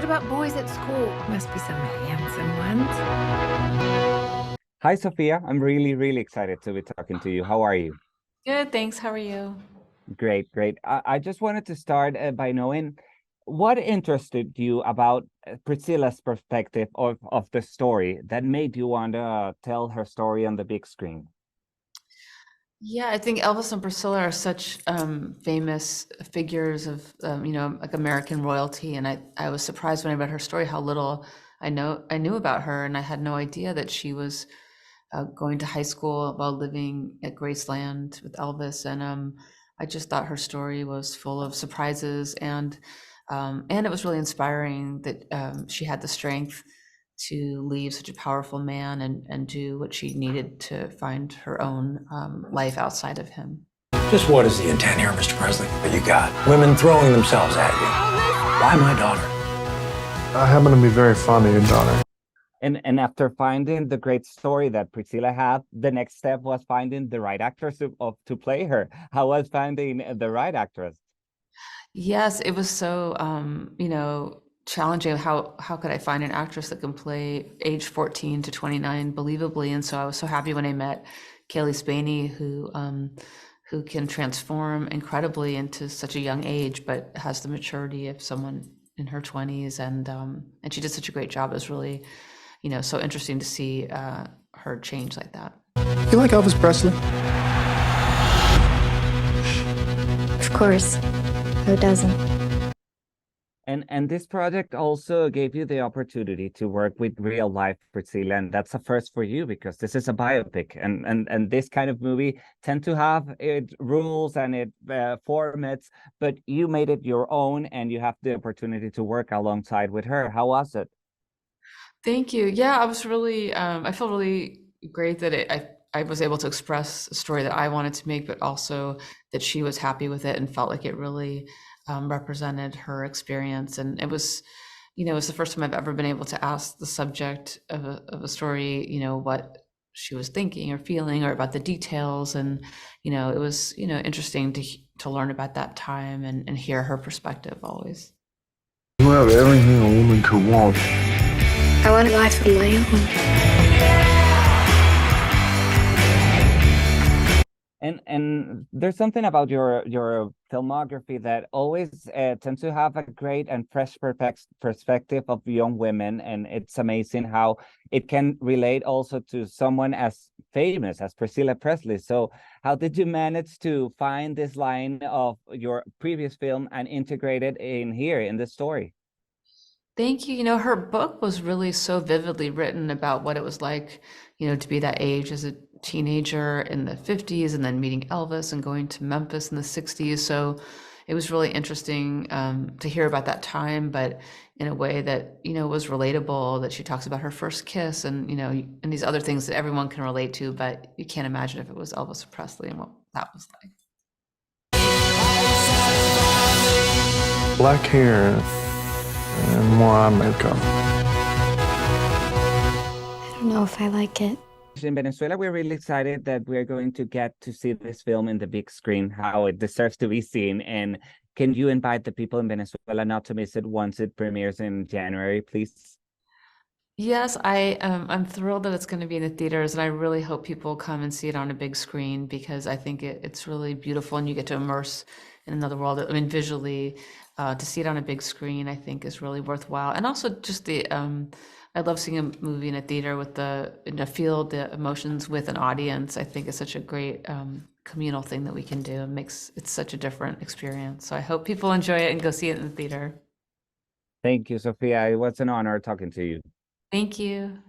about boys at school? Must be some handsome ones. Hi, Sophia. I'm really excited to be talking to you. How are you? Good, thanks. How are you? Great. I just wanted to start by knowing what interested you about Priscilla's perspective of the story that made you want to tell her story on the big screen. Yeah, I think Elvis and Priscilla are such famous figures of like American royalty, and I was surprised when I read her story how little I knew about her, and I had no idea that she was going to high school while living at Graceland with Elvis, and I just thought her story was full of surprises, and it was really inspiring that she had the strength to leave such a powerful man and do what she needed to find her own life outside of him. Just what is the intent here, Mr. Presley? What you got? Women throwing themselves at you. Why my daughter? I happen to be very fond of your daughter. And after finding the great story that Priscilla had, the next step was finding the right actress to play her. How was finding the right actress? Yes, it was so challenging. How could I find an actress that can play age 14 to 29 believably? And so I was so happy when I met Kaylee Spaney, who can transform incredibly into such a young age, but has the maturity of someone in her 20s, and she did such a great job. It was really, so interesting to see her change like that. You like Elvis Presley? Of course. Who doesn't? And this project also gave you the opportunity to work with real life Priscilla, and that's a first for you because this is a biopic, and this kind of movie tend to have it rules and it formats, but you made it your own, and you have the opportunity to work alongside with her. How was it? Thank you. Yeah, I was really, I feel really great that I was able to express a story that I wanted to make, but also that she was happy with it and felt like it really represented her experience. And it was the first time I've ever been able to ask the subject of a story, what she was thinking or feeling or about the details. And, it was, interesting to learn about that time and hear her perspective always. You have everything a woman could want. I want a life of my own. And there's something about your filmography that always tends to have a great and fresh perspective of young women, and it's amazing how it can relate also to someone as famous as Priscilla Presley. So how did you manage to find this line of your previous film and integrate it in here in the story? Thank you. Her book was really so vividly written about what it was like, to be that age as a teenager in the 50s and then meeting Elvis and going to Memphis in the 60s. So it was really interesting to hear about that time, but in a way that, was relatable, that she talks about her first kiss and, and these other things that everyone can relate to, but you can't imagine if it was Elvis Presley and what that was like. Black hair and more eye makeup. I don't know if I like it. In Venezuela, we're really excited that we're going to get to see this film in the big screen, how it deserves to be seen. And can you invite the people in Venezuela not to miss it once it premieres in January, please? Yes, I'm thrilled that it's going to be in the theaters, and I really hope people come and see it on a big screen because I think it's really beautiful, and you get to immerse in another world. I mean, visually, to see it on a big screen, I think is really worthwhile, and also just I love seeing a movie in a theater feel the emotions with an audience. I think it's such a great communal thing that we can do. It's such a different experience. So I hope people enjoy it and go see it in the theater. Thank you, Sophia. It was an honor talking to you. Thank you.